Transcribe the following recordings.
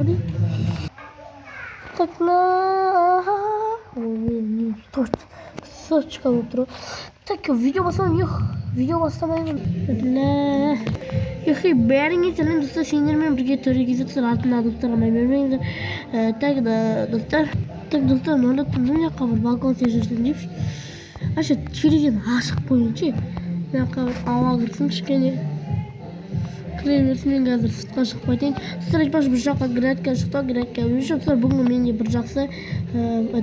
Hani? Takla. Торт çıkalım dur. Так видео басам yok. Видео бастамаймын. Ля. Яхи бәріңе сәлем достар, сендермен бірге төрегізіп артына достар алмай бермеңіздер. Так достар, мына жаққа бір балкон жүрсін дейші. Аша терезені ашық қойыншы. Мына жаққа ауа кірсін кішкене. Кіре берсін, мен қазір сыртқа шығып қайтайын. Достар, айтпақшы бір жаққа грядка шықты, грядка жүрші. Достар, бүгін менде бір жақсы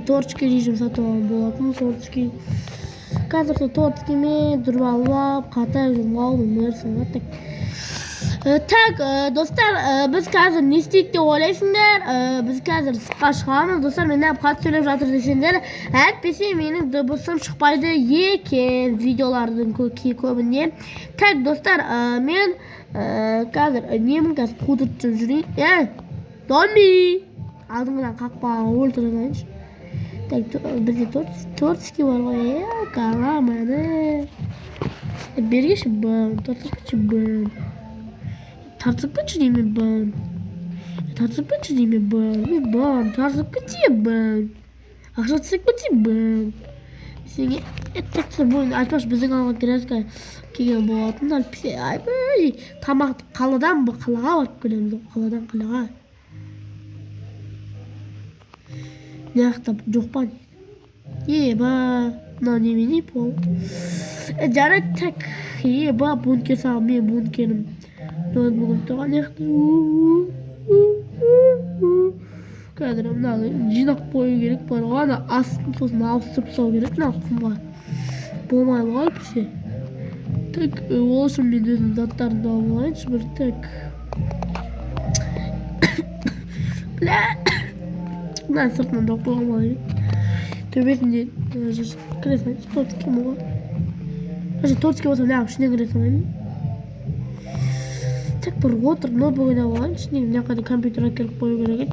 тортский режим сатып алған болатын. Тортский. Қазір сол тортскиймен тұрып алып, қата жүріп алдым мерсің. Так, достар, біз қазір не істейік деп ойлайсыңдар? Біз қазір сыртқа шығамыз. Достар, мен неғып қатты сөйлеп жатыр десеңдер, әйтпесе менің дыбысым шықпайды екен видеолардың көбінде. Так, достар, мен қазір немін қазір қудыртып жүрейін. Доми! Алдыңғыдан қақпаға өлтіріп алайыншы. Так, бізде тортский бар ғой. Қалам әні. Бергеші бән, тортский бән. Тартып кетші деймін бән. Тартып кетші деймін бән. Бән, тартып кетші бән. Ақша түсек кетші бән. Сенге әттәкті бойын айтпаш біздің алға грязка келген болатын. Әлпесе айбай тамақты қаладан қалаға барып келеміз. Қаладан қалаға. Не ақтап жоқ па не? Ба, мына неме не пол? Жарайды так. Ба, бункер саған, мен бункерім. Бүгін тұрған еқті. Қазір мынаны жинақ қою керек бар ғой. Ана астын сосын ауыстырып салу керек. Мына құмға болмай қалып ше. Так, ол үшін мен өзім заттарымды алып алайыншы бір. Так. Бля. Мына сыртынан жоқ болған керек. Төбесінде кіре салайыншы. Тортский болған. Қажет тортский болса мына ішіне кіре салайын. Так, бір отыр ноутбук ойнап алайыншы. Мына жаққа компьютер әкеліп қою керек.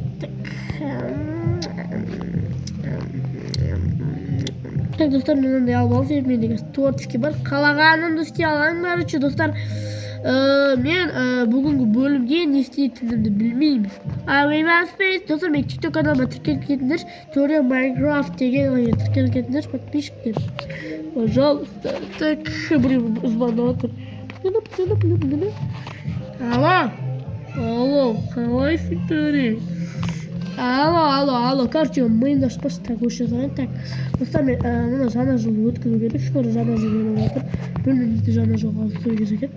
Так, достар, мен ондай алып алып, мен деген тортский бар. Қалағанымды істей аламын, короче, достар. Мен бүгінгі бөлімге не істейтінімді білмеймін. Достар, мен TikTok каналыма тіркеліп кетіңдер. Теория Майнкрафт деген тіркеліп кетіңдер, подписчиктер. Пожалуйста. Так, біреу звонок. Алло, қалайсыңдар? Алло, короче, миымды ашпашы, так, өші жазайын. Так, достар, мен мұны жаңа жыл өткізу керек. Скоро жаңа жыл келіп жатыр. Бөлімді жаңа жылға ұстау керек.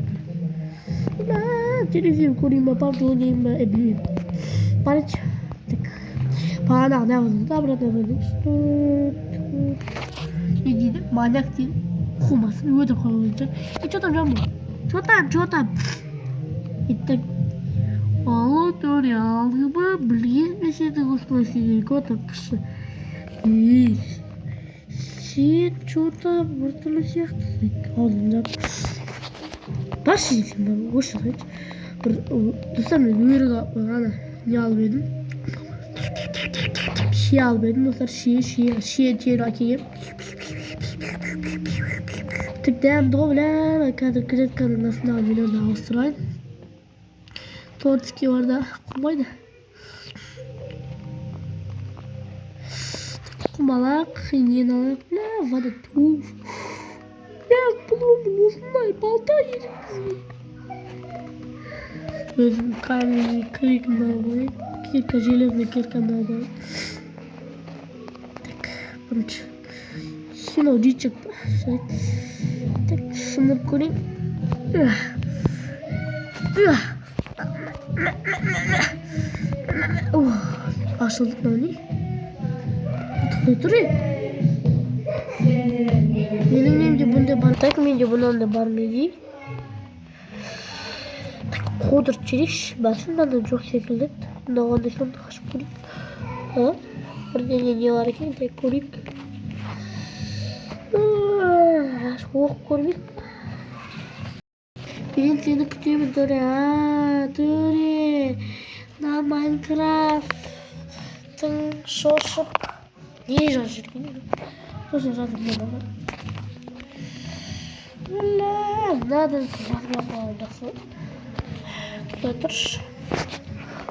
Телевизор көрейін ба, PUBG ойнайын ба, білмеймін. Барайыншы. Так, бағанағы неғызды обратно қойдым. Не дейді? Маньяк дейді. Қумасын, өтіп қойғанша. Че там жамбыл? Че там? Так, алло, Теория, алды ба? Білгенмеседі осылай сенен көтіп кіші. Сен че-то біртілі сияқты. Алдым жап. Бас жейсің ба? Өші қайыншы. Достар, мен өріға ана не алып едім. Шие алып едім, достар, шие тері әкегем. Так, дәмді ғой, бля, қазір грядканың астындағы нелерді ауыстырайын. Тортский бар да, құмайды. Құмалақ, нені алайық, бля, вода туф. Бля, бұлымын осындай балта ерекізі. Өзім каменный крикімді алайын. Кирка, железный киркамды алайын. Так, бірінші. Сенау житчик ба? Так, сынып көрейін. Ашылдық мына не? Тұқтай тұр е? Менің немде бұнда бар. Так, менде бұнанда бар ме дей? Қодырт жерекші. Басын мында жоқ секілді. Мынағандай сонда қашып көрейік. Бірдеңе не бар екен, так көрейік. Оқып көрмейік. Мен сені күтемін, Төре. На Майнкрафттың шошып. Не жазып жүрген? Сосын жазып жүрген. Мынадан жазып алып жақсы. Тұтай тұршы.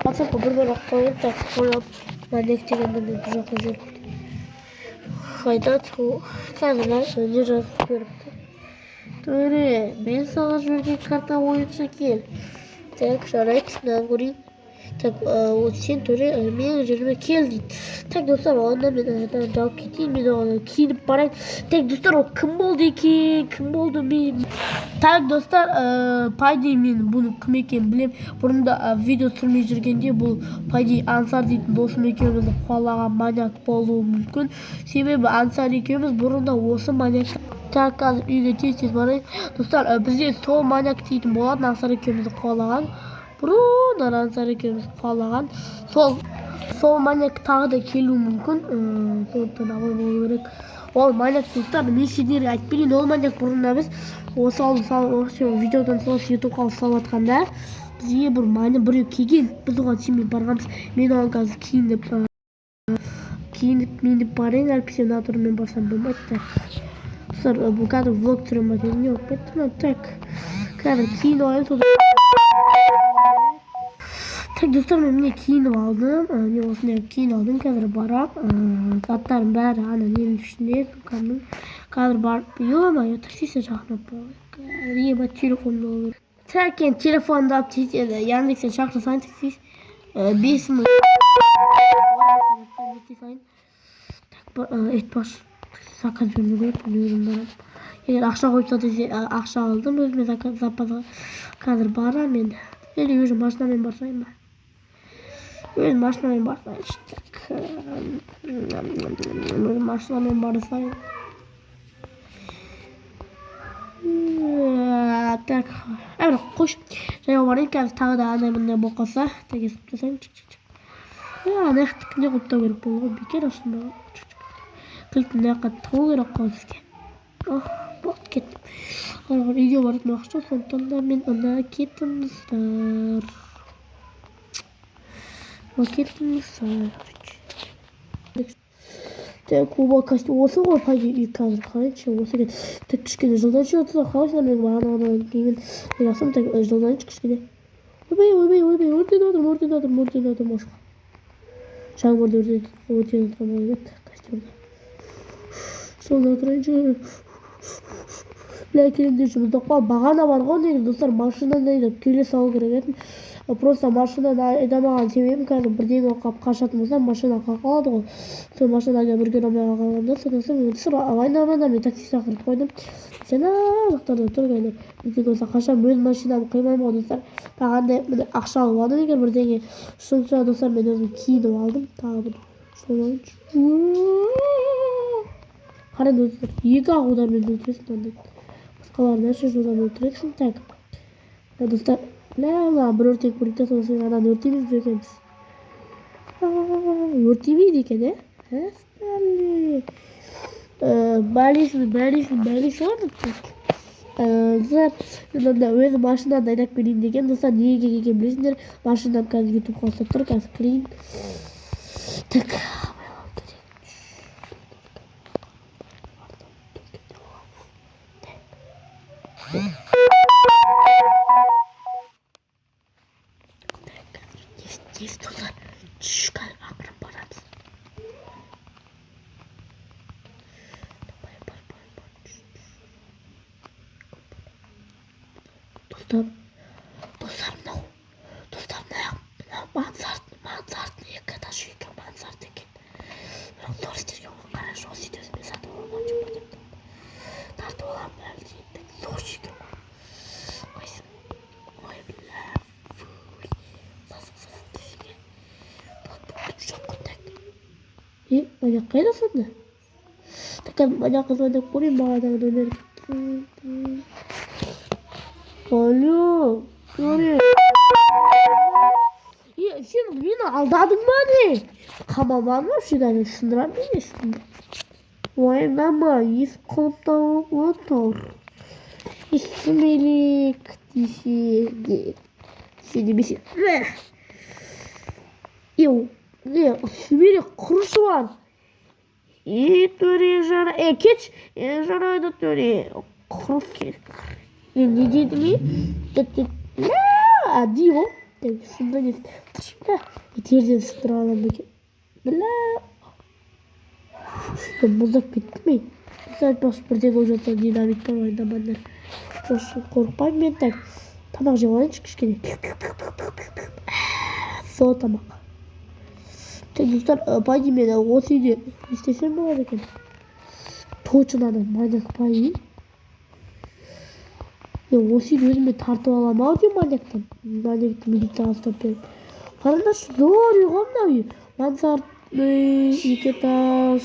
WhatsAppқа бір қойып так ойлап маньяк дегенді мен бір жаққа жүріп айтады ол қазір не жазып беріпті. Төре, мен саған жіберген карта бойынша кел. Так, жарайды, мынаны көрейін. Так, сен төре менің жеріме кел дейді. Так, достар, онда мен жауап кетейін, мен оған киініп барайын. Так, достар, ол кім болды екен? Кім болды мен? Так, достар, пайдей мен бұның кім екенін білем. Бұрында видео түсірмей жүргенде бұл пайдей Ансар дейтін досым екеумізді қуалаған маньяк болуы мүмкін. Себебі Ансар екеуміз бұрында осы маньяк. Так, қазір үйге тез барайын. Достар, бізде сол маньяк дейтін болатын Ансар екеумізді қуалаған. Бұрын Ансар екеуміз қуалаған. Сол маньяк тағы да келуі мүмкін. Сондықтан абай болу керек. Ол маньяк достар, мен сендерге айтып берейін, ол маньяк бұрында біз осы видеодан сол ютубқа салып жатқанда бізге бір маньяк біреу келген. Біз оған сенбей барғанбыз. Мен оған қазір киініп барайын, әлбетте мына түрмен барсам болмайды. Достар, бұл қазір влог түсіремін ба не болып кетті. Так, қазір киініп алайын. Так, достар, мен міне киініп алдым. Мен осындай киініп алдым, қазір барам. Заттарым бәрі ана ненің ішінде. Қазір барып, ё-моё, таксист шақырып болды. Еба телефонымды алып беріп. Так, енді телефонымды алып тезеді. Яндекстен шақырсайын таксист. 5000. Так, айтпашы. Заказ бермей қойып, өзім барам. Егер ақша қойса десе, ақша алдым. Өзіме запасқа қазір барам мен. Или өзім машинамен барсайын ба? Өзім машинамен барсайын. Өзім машинамен барсайын. Так, әбір қош. Жайға барайын, қазір тағы да андай-мындай болып қалса. Так, есіп жасайын. Аяқтық не құптау керек болды ғой, бекер ашында. Кілтін аяққа тығу керек қой бізге. Болды, кеттім. Қарағыр үйге баратын уақыт жоқ, сондықтан да мен ана кеттім достар. Так, оба костюм осы ғой пайда үй қазір қалайыншы, осы екен. Так, кішкене жылдан шығады, қалайсыңдар мен бағана кеймен жасым, так, жылдан кішкене. Ойбай, өртен отырм, ошқа. Жаңбырды өртен отырм, ойбет, костюмда. Солда отырайыншы. Бля, келемдер жұмыздақ қал, бағана бар ғой, деген достар, машинаны айдап келе салу керек етін. Просто машинаны айдамаған себебім қазір бірден оқап қашатын болсам, машина қалады ғой. Сол машинаға бірге ромай қалғанда, содан соң түсір айнамада мен такси шақырып қойдым. Сен жақтарда тұр қайнап. Бірден болса қашам өз машинамды қоймаймын ғой достар. Тағандай ақша алып алдым егер бірдеңе. Сонша достар мен өзім киініп алдым. Тағы бір солайыншы. Қарайды достар, екі ағудармен өлтіресің андай. Басқаларын әші жылдан өлтірексің. Так, достар, бір өртек көрікті сосын анан өртеміз бекеміз. Өртемейді екен, бәлесі бар достар. Өзі машинаны айдап келейін деген достар, неге келген білесіңдер. Машинам қазір ютубқа ұстап тұр, қазір кірейін. Так, Есть достар, қазір ақырын барамыз. Достар, мынау мансардтың екі этажы екен, мансард екен. Бірақ туристерге оған қарай жоқ сөйтеді, мен сатып аламын жоқ па деп тартып аламын әлі дейін. Зор екен ғой. Қайсың? Ой, бля, фуй. Сасың десеге. Жоқ қонтак. Маньяк қайда сонда? Так, маньяққа звондап көрейін, бағадағы нөмер. Алло, көре. Сен мені алдадың ба не? Қамаман ба? Шыданы сындырам емеспін. Ойнама, ес қылып отыр. Есмелік десе. Демесе. Сүмелік құрышы бар. Төре жара. Кетш. Жарайды төре. Құрып керек. Не деді ме? Ди ғой. ертең сында не бля терден сыптыра аламын екен бля мұздап кеттім мен айтпақшы бірден болып жатса динамит бар ойнамаңдар осы қорықпаймын мен так тамақ жеп алайыншы кішкене со тамақ достар по идее мен осы үйде не істесем болады екен точно ана маньяк по идее осы үйді өзіме тартып аламын ау деймін маньякты милиция ұстап беріп қараңдаршы зор үй ғой мына үй мансардный екі этаж